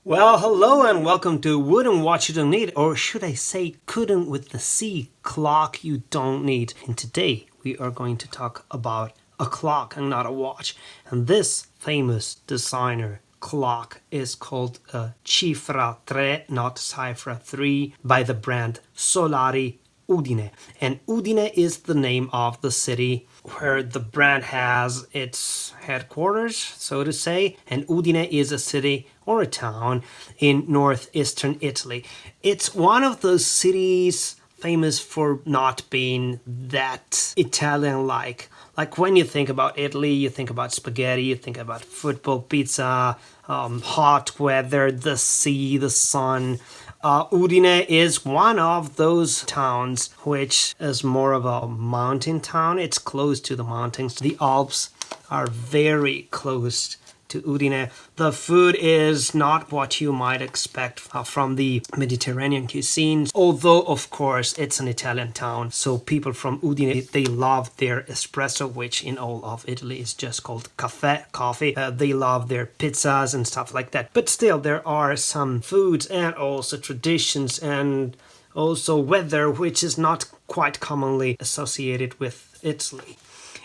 Well, hello and welcome to Wouldn't Watch You Don't Need, or should I say couldn't with the C, clock you don't need. And today we are going to talk about a clock and not a watch. And this famous designer clock is called a Chifra Tre, not CIFRA 3, by the brand Solari Udine. And Udine is the name of the city where the brand has its headquarters, so to say. And Udine is a city or a town in northeastern Italy. It's one of those cities famous for not being that Italian-like. Like when you think about Italy, you think about spaghetti, you think about football, pizza, hot weather, the sea, the sun. Udine is one of those towns which is more of a mountain town. It's close to the mountains. The Alps are very close to Udine. The food is not what you might expect from the Mediterranean cuisine, although of course it's an Italian town, so people from Udine, they love their espresso, which in all of Italy is just called coffee. They love their pizzas and stuff like that, but still there are some foods and also traditions and also weather which is not quite commonly associated with Italy.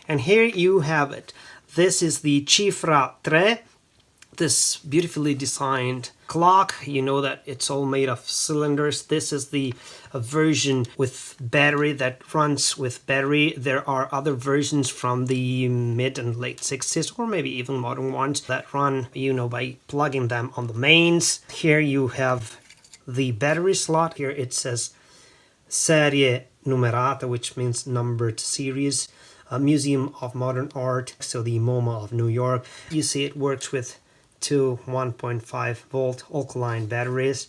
And here you have it. This is the Chifra Tre, this beautifully designed clock. You know that it's all made of cylinders. This is the version with battery that runs with battery. There are other versions from the mid and late 60s, or maybe even modern ones, that run, by plugging them on the mains. Here you have the battery slot. Here it says Serie Numerata, which means numbered series. Museum of Modern Art, so the MoMA of New York. You see it works with two 1.5 volt alkaline batteries.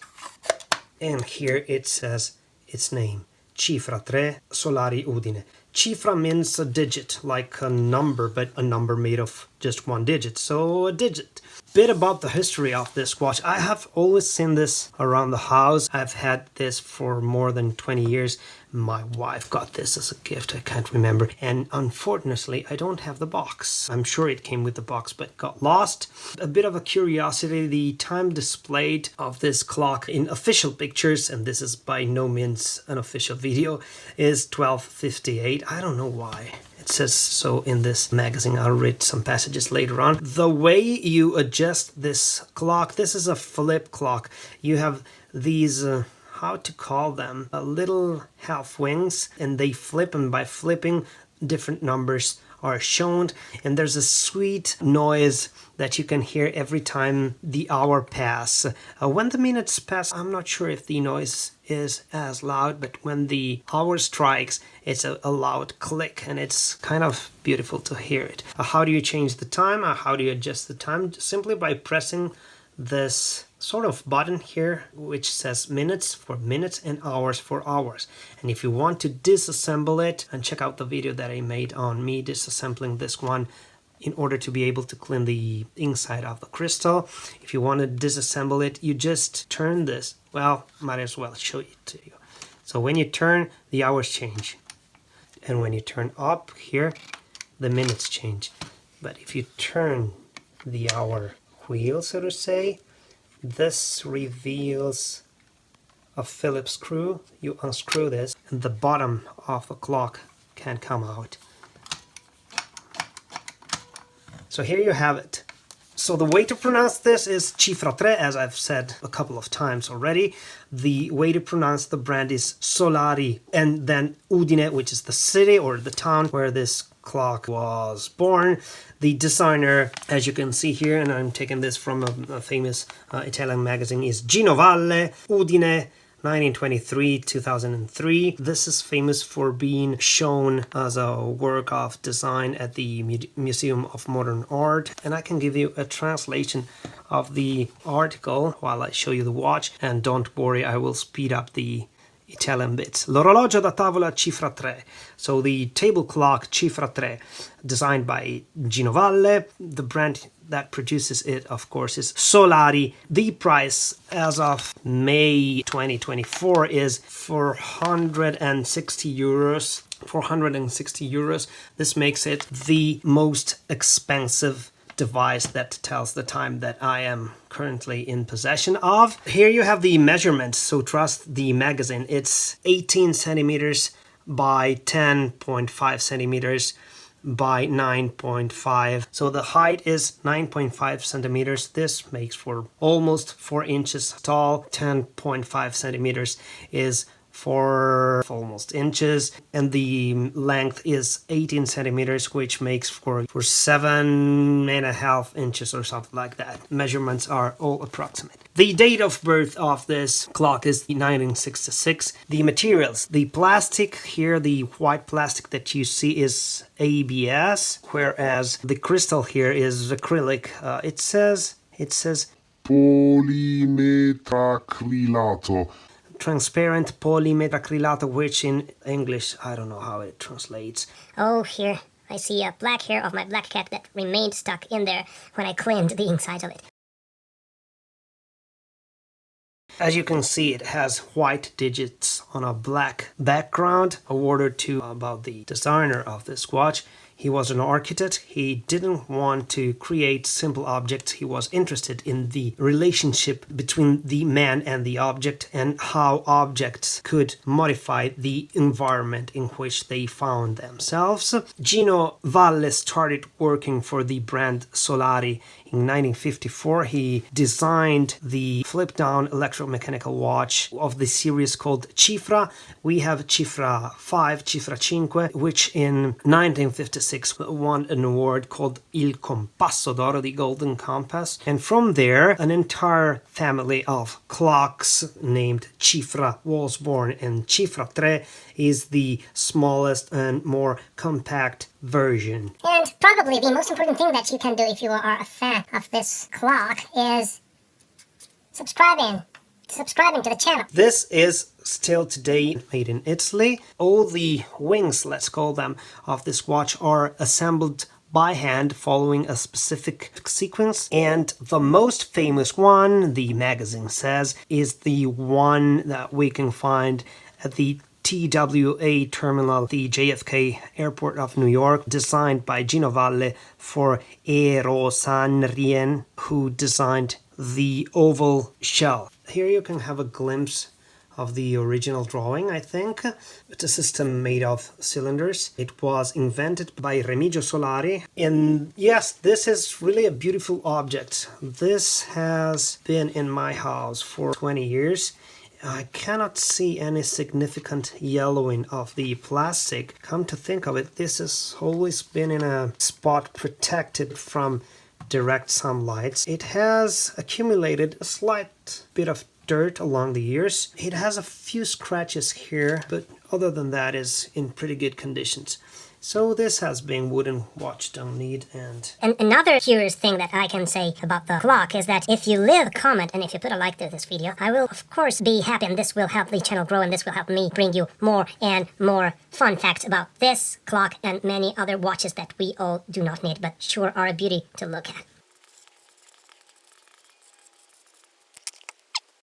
And here it says its name, Chifra Tre, Solari Udine. Cifra means a digit, like a number, but a number made of just one digit, so a digit. Bit about the history of this watch. I have always seen this around the house. I've had this for more than 20 years. My wife got this as a gift, I can't remember. And unfortunately, I don't have the box. I'm sure it came with the box, but got lost. A bit of a curiosity, the time displayed of this clock in official pictures, and this is by no means an official video, is 12:58. I don't know why. It says so in this magazine. I'll read some passages later on. The way you adjust this clock, this is a flip clock. You have these, how to call them, little half wings, and they flip, and by flipping, different numbers are shown, and there's a sweet noise that you can hear every time the hour pass. When the minutes pass, I'm not sure if the noise is as loud, but when the hour strikes, it's a loud click, and it's kind of beautiful to hear it. How do you change the time? How do you adjust the time? Simply by pressing this sort of button here, which says minutes for minutes and hours for hours. And if you want to disassemble it, and check out the video that I made on me disassembling this one in order to be able to clean the inside of the crystal. If you want to disassemble it, you just turn this. Well, might as well show it to you. So when you turn, the hours change. And when you turn up here, the minutes change. But if you turn the hour wheel, so to say, this reveals a Phillips screw. You unscrew this, and the bottom of the clock can come out. So here you have it. So the way to pronounce this is Chifra Tre, as I've said a couple of times already. The way to pronounce the brand is Solari, and then Udine, which is the city or the town where this clock was born. The designer, as you can see here, and I'm taking this from a famous Italian magazine, is Gino Valle, Udine, 1923-2003. This is famous for being shown as a work of design at the Museum of Modern Art. And I can give you a translation of the article while I show you the watch. And don't worry, I will speed up the Italian bits. L'orologio da tavola Chifra Tre. So the table clock Chifra Tre, designed by Gino Valle. The brand that produces it, of course, is Solari. The price as of May 2024 is 460 euros. This makes it the most expensive device that tells the time that I am currently in possession of. Here you have the measurements, so trust the magazine. It's 18 centimeters by 10.5 centimeters by 9.5. So the height is 9.5 centimeters. This makes for almost 4 inches tall. 10.5 centimeters is for almost inches, and the length is 18 centimeters, which makes for 7.5 inches or something like that. Measurements are all approximate. The date of birth of this clock is 1966. The materials, the plastic here, the white plastic that you see is ABS, whereas the crystal here is acrylic. It says polimetacrilato. Transparent polymetacrilato, which in English, I don't know how it translates. Oh, here, I see a black hair of my black cat that remained stuck in there when I cleaned the inside of it. As you can see, it has white digits on a black background. A word or two about the designer of this watch. He was an architect. He didn't want to create simple objects. He was interested in the relationship between the man and the object and how objects could modify the environment in which they found themselves. Gino Valle started working for the brand Solari in 1954. He designed the flip-down electromechanical watch of the series called Chifra. We have Chifra 5, Chifra 5, which in 1956 won an award called Il Compasso d'Oro, the Golden Compass. And from there, an entire family of clocks named Chifra was born, and Chifra Tre is the smallest and more compact version. And probably the most important thing that you can do if you are a fan of this clock is subscribing to the channel. This is still today made in Italy. All the wings, let's call them, of this watch are assembled by hand following a specific sequence, and the most famous one, the magazine says, is the one that we can find at the TWA terminal, the JFK airport of New York, designed by Gino Valle for Eero Saarinen, who designed the oval shell. Here you can have a glimpse of the original drawing, I think. It's a system made of cylinders. It was invented by Remigio Solari. And yes, this is really a beautiful object. This has been in my house for 20 years. I cannot see any significant yellowing of the plastic. Come to think of it, this has always been in a spot protected from direct sunlight. It has accumulated a slight bit of dirt along the years. It has a few scratches here, but other than that is in pretty good conditions. So this has been Wooden Watch Don't Need. And another curious thing that I can say about the clock is that if you leave a comment and if you put a like to this video, I will of course be happy, and this will help the channel grow, and this will help me bring you more and more fun facts about this clock and many other watches that we all do not need but sure are a beauty to look at.